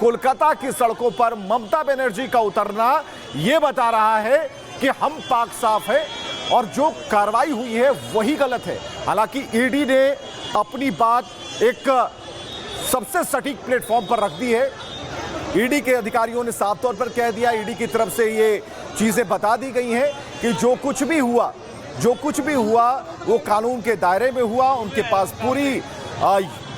कोलकाता की सड़कों पर ममता बनर्जी का उतरना यह बता रहा है कि हम पाक साफ है और जो कार्रवाई हुई है वही गलत है। हालांकि ईडी ने अपनी बात एक सबसे सटीक प्लेटफॉर्म पर रख दी है। ईडी के अधिकारियों ने साफ तौर पर कह दिया, ईडी की तरफ से ये चीजें बता दी गई हैं कि जो कुछ भी हुआ वो कानून के दायरे में हुआ। उनके पास पूरी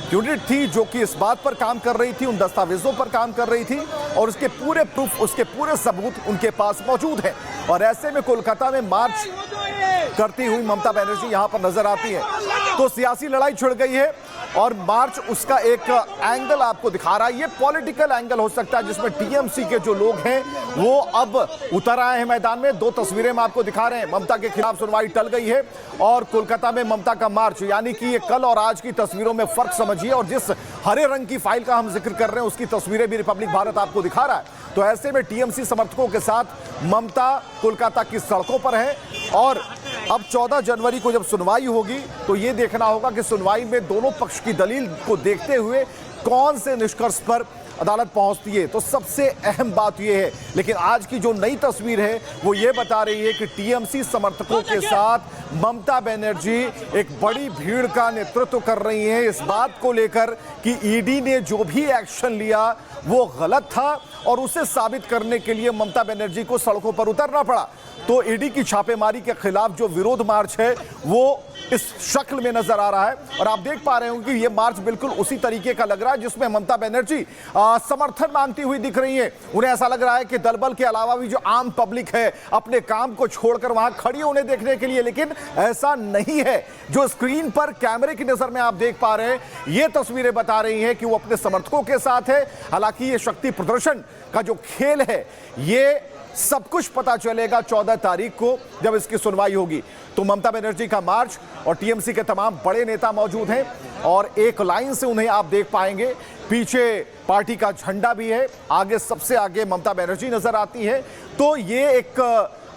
यूनिट थी जो कि इस बात पर काम कर रही थी, उन दस्तावेजों पर काम कर रही थी और उसके पूरे प्रूफ, उसके पूरे सबूत उनके पास मौजूद हैं। और ऐसे में कोलकाता में मार्च करती हुई ममता बनर्जी यहां पर नजर आती है तो सियासी लड़ाई छिड़ गई है और मार्च उसका एक एंगल आपको दिखा रहा है। ये पॉलिटिकल एंगल हो सकता है जिसमें टीएमसी के जो लोग हैं वो अब उतर आए हैं मैदान में। दो तस्वीरें हम आपको दिखा रहे हैं। ममता के खिलाफ सुनवाई टल गई है और कोलकाता में ममता का मार्च, यानी कि ये कल और आज की तस्वीरों में फर्क समझिए। और जिस हरे रंग की फाइल का हम जिक्र कर रहे हैं उसकी तस्वीरें भी रिपब्लिक भारत आपको दिखा रहा है। तो ऐसे में टीएमसी समर्थकों के साथ ममता कोलकाता की सड़कों पर है और अब 14 जनवरी को जब सुनवाई होगी तो ये देखना होगा कि सुनवाई में दोनों पक्ष की दलील को देखते हुए कौन से निष्कर्ष पर अदालत पहुंचती है। तो सबसे अहम बात यह है, लेकिन आज की जो नई तस्वीर है वो ये बता रही है कि टीएमसी समर्थकों के साथ ममता बनर्जी एक बड़ी भीड़ का नेतृत्व कर रही हैं इस बात को लेकर कि ईडी ने जो भी एक्शन लिया वो गलत था और उसे साबित करने के लिए ममता बनर्जी को सड़कों पर उतरना पड़ा। तो ईडी की छापेमारी के खिलाफ जो विरोध मार्च है वो इस शक्ल में नजर आ रहा है और आप देख पा रहे हो कि ये मार्च बिल्कुल उसी तरीके का लग रहा है जिसमें ममता बनर्जी समर्थन मांगती हुई दिख रही है। उन्हें ऐसा लग रहा है कि दलबल के अलावा भी जो आम पब्लिक है अपने काम को छोड़कर वहां खड़ी है उन्हें देखने के लिए, लेकिन ऐसा नहीं है। जो स्क्रीन पर कैमरे की नजर में आप देख पा रहे हैं ये तस्वीरें बता रही हैं कि वो अपने समर्थकों के साथ है। हालांकि ये शक्ति प्रदर्शन का जो खेल है ये सब कुछ पता चलेगा 14 तारीख को जब इसकी सुनवाई होगी। तो ममता बनर्जी का मार्च और टीएमसी के तमाम बड़े नेता मौजूद हैं और एक लाइन से उन्हें आप देख पाएंगे। पीछे पार्टी का झंडा भी है, आगे सबसे आगे ममता बनर्जी नजर आती है। तो ये एक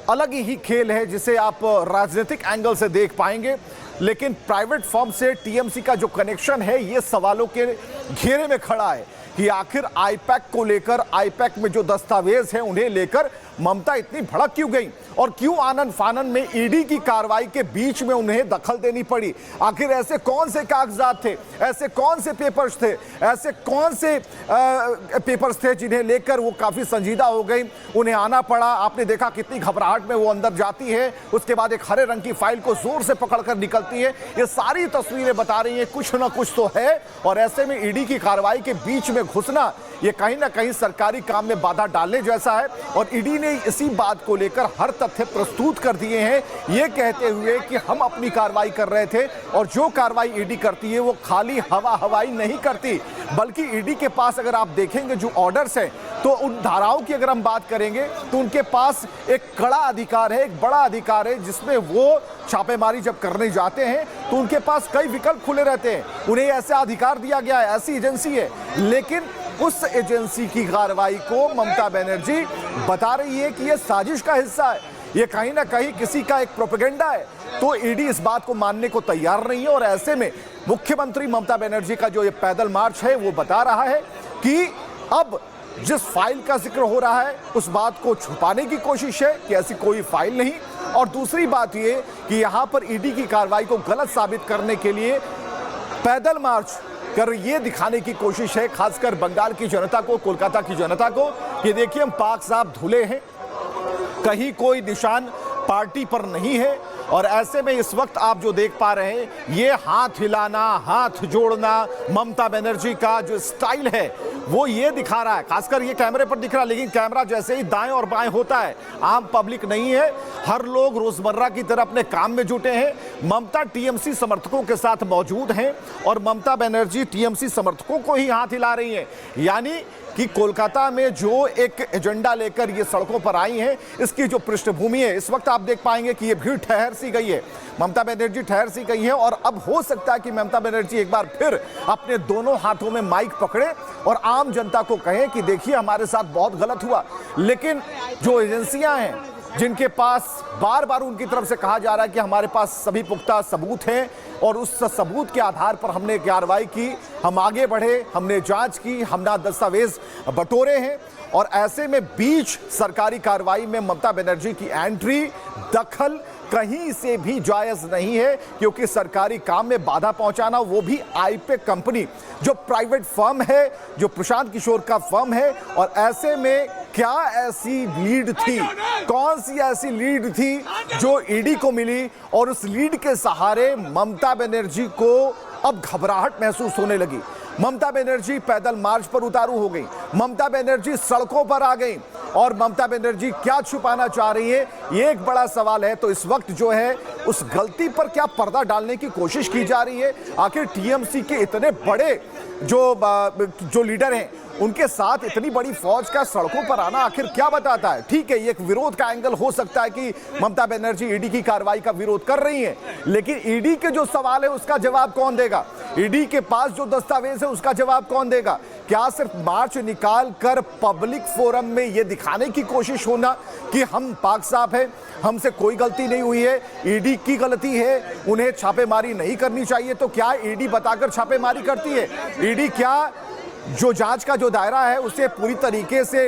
अलग ही खेल है जिसे आप राजनीतिक एंगल से देख पाएंगे, लेकिन प्राइवेट फर्म से टीएमसी का जो कनेक्शन है ये सवालों के घेरे में खड़ा है कि आखिर आईपैक को लेकर, आईपैक में जो दस्तावेज हैं उन्हें लेकर ममता इतनी भड़क क्यों गई और क्यों आनन फानन में ईडी की कार्रवाई के बीच में उन्हें दखल देनी पड़ी। आखिर ऐसे कौन से कागजात थे, ऐसे कौन से पेपर्स थे, ऐसे कौन से पेपर्स थे जिन्हें लेकर वो काफी संजीदा हो गई, उन्हें आना पड़ा। आपने देखा कितनी घबराहट में वो अंदर जाती है, उसके बाद एक हरे रंग की फाइल को जोर से पकड़कर निकलती है। ये सारी तस्वीरें बता रही है कुछ ना कुछ तो है और ऐसे में ईडी की कार्रवाई के बीच में घुसना ये कहीं ना कहीं सरकारी काम में बाधा डालने जैसा है। और ईडी ने इसी बात को लेकर हर तथ्य प्रस्तुत कर दिए हैं, ये कहते हुए कि हम अपनी कार्रवाई कर रहे थे और जो कार्रवाई ईडी करती है वो खाली हवाई नहीं करती, बल्कि ईडी के पास अगर आप देखेंगे जो ऑर्डर्स हैं तो उन धाराओं की अगर हम बात करेंगे तो उनके पास एक कड़ा अधिकार है, एक बड़ा अधिकार है जिसमें वो छापेमारी जब करने जाते हैं तो उनके पास कई विकल्प खुले रहते हैं। उन्हें ऐसा अधिकार दिया गया है, ऐसी एजेंसी है, लेकिन उस एजेंसी की कार्रवाई को ममता बनर्जी बता रही है कि यह साजिश का हिस्सा है, यह कहीं ना कहीं किसी का एक प्रोपेगेंडा है। तो ईडी इस बात को मानने को तैयार नहीं है और ऐसे में मुख्यमंत्री ममता बनर्जी का जो ये पैदल मार्च है वो बता रहा है कि अब जिस फाइल का जिक्र हो रहा है उस बात को छुपाने की कोशिश है कि ऐसी कोई फाइल नहीं। और दूसरी बात ये कि यहां पर ईडी की कार्रवाई को गलत साबित करने के लिए पैदल मार्च कर ये दिखाने की कोशिश है, खासकर बंगाल की जनता को, कोलकाता की जनता को, कि देखिए हम पाक साफ धुले हैं, कहीं कोई निशान पार्टी पर नहीं है। और ऐसे में इस वक्त आप जो देख पा रहे हैं ये हाथ हिलाना, हाथ जोड़ना, ममता बनर्जी का जो स्टाइल है वो ये दिखा रहा है। खासकर ये कैमरे पर दिख रहा है, लेकिन कैमरा जैसे ही दाएं और बाएं होता है, आम पब्लिक नहीं है, हर लोग रोजमर्रा की तरह अपने काम में जुटे हैं। ममता टीएमसी समर्थकों के साथ मौजूद हैं और ममता बनर्जी टीएमसी समर्थकों को ही हाथ हिला रही हैं। यानी कि कोलकाता में जो एक एजेंडा लेकर ये सड़कों पर आई हैं इसकी जो पृष्ठभूमि है, इस वक्त आप देख पाएंगे कि ये भीड़ ठहर सी गई है, ममता बनर्जी ठहर सी गई है। और अब हो सकता है कि ममता बनर्जी एक बार फिर अपने दोनों हाथों में माइक पकड़े और आम जनता को कहें कि देखिए हमारे साथ बहुत गलत हुआ, लेकिन जो एजेंसियां हैं जिनके पास बार बार उनकी तरफ से कहा जा रहा है कि हमारे पास सभी पुख्ता सबूत हैं और उस सबूत के आधार पर हमने कार्रवाई की, हम आगे बढ़े, हमने जांच की, हमने दस्तावेज बटोरे हैं। और ऐसे में बीच सरकारी कार्रवाई में ममता बनर्जी की एंट्री, दखल कहीं से भी जायज नहीं है, क्योंकि सरकारी काम में बाधा पहुंचाना, वो भी आईपेक कंपनी जो प्राइवेट फर्म है, जो प्रशांत किशोर का फर्म है। और ऐसे में क्या ऐसी लीड थी, कौन सी ऐसी लीड थी जो ईडी को मिली और उस लीड के सहारे ममता बनर्जी को अब घबराहट महसूस होने लगी। ममता बनर्जी पैदल मार्च पर उतारू हो गई, ममता बनर्जी सड़कों पर आ गई और ममता बनर्जी क्या छुपाना चाह रही है, ये एक बड़ा सवाल है। तो इस वक्त जो है उस गलती पर क्या पर्दा डालने की कोशिश की जा रही है? आखिर टीएमसी के इतने बड़े जो लीडर हैं, उनके साथ इतनी बड़ी फौज का सड़कों पर आना आखिर क्या बताता है? ठीक है, ये एक विरोध का एंगल हो सकता है कि ममता बनर्जी ईडी की कार्रवाई का विरोध कर रही हैं, लेकिन ईडी के जो सवाल है उसका जवाब कौन देगा? ईडी के पास जो दस्तावेज है उसका जवाब कौन देगा? क्या सिर्फ मार्च निकाल कर पब्लिक फोरम में यह दिखाने की कोशिश होना कि हम पाक साफ है, हमसे कोई गलती नहीं हुई है, ईडी की गलती है, उन्हें छापेमारी नहीं करनी चाहिए? तो क्या ईडी बताकर छापेमारी करती है? ईडी क्या जो जांच का जो दायरा है उसे पूरी तरीके से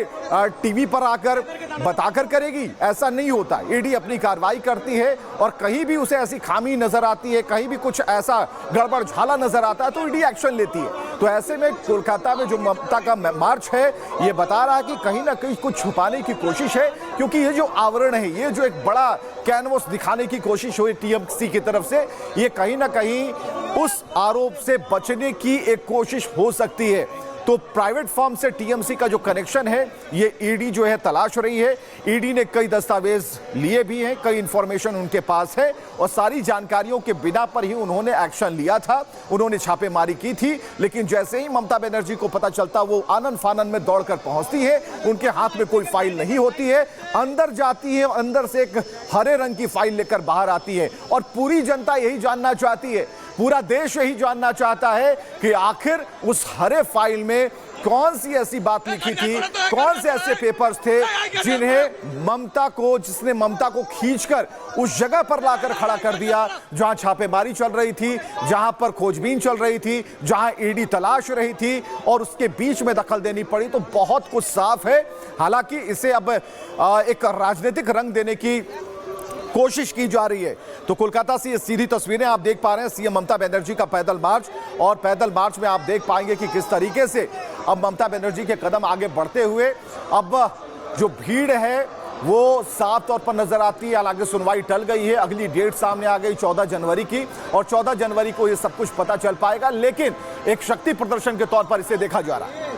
टीवी पर आकर बताकर करेगी? ऐसा नहीं होता। ईडी अपनी कार्रवाई करती है और कहीं भी उसे ऐसी खामी नजर आती है, कहीं भी कुछ ऐसा गड़बड़ झाला नजर आता है तो ईडी एक्शन लेती है। तो ऐसे में कोलकाता में जो ममता का मार्च है, ये बता रहा है कि कहीं ना कहीं कुछ छुपाने की कोशिश है, क्योंकि ये जो आवरण है, ये जो एक बड़ा कैनवस दिखाने की कोशिश हुई टीएमसी की तरफ से, ये कहीं ना कहीं उस आरोप से बचने की एक कोशिश हो सकती है। तो प्राइवेट फर्म से टीएमसी का जो कनेक्शन है, ये ईडी जो है तलाश रही है। ईडी ने कई दस्तावेज लिए भी हैं, कई इंफॉर्मेशन उनके पास है और सारी जानकारियों के बिना पर ही उन्होंने एक्शन लिया था, उन्होंने छापेमारी की थी। लेकिन जैसे ही ममता बनर्जी को पता चलता, वो आनन फानन में दौड़कर पहुंचती है, उनके हाथ में कोई फाइल नहीं होती है, अंदर जाती है, अंदर से एक हरे रंग की फाइल लेकर बाहर आती है। और पूरी जनता यही जानना चाहती है, पूरा देश यही जानना चाहता है कि आखिर उस हरे फाइल में कौन सी ऐसी बात लिखी थी, कौन से ऐसे पेपर्स थे जिसने ममता को खींचकर उस जगह पर लाकर खड़ा कर दिया जहां छापेमारी चल रही थी, जहां पर खोजबीन चल रही थी, जहां ईडी तलाश रही थी और उसके बीच में दखल देनी पड़ी। तो बहुत कुछ साफ है। हालांकि इसे अब एक राजनीतिक रंग देने की कोशिश की जा रही है। तो कोलकाता से ये सीधी तस्वीरें आप देख पा रहे हैं, सीएम ममता बनर्जी का पैदल मार्च, और पैदल मार्च में आप देख पाएंगे कि किस तरीके से अब ममता बनर्जी के कदम आगे बढ़ते हुए अब जो भीड़ है वो साफ तौर पर नजर आती है। हालांकि सुनवाई टल गई है, अगली डेट सामने आ गई 14 जनवरी की, और 14 जनवरी को ये सब कुछ पता चल पाएगा, लेकिन एक शक्ति प्रदर्शन के तौर पर इसे देखा जा रहा है।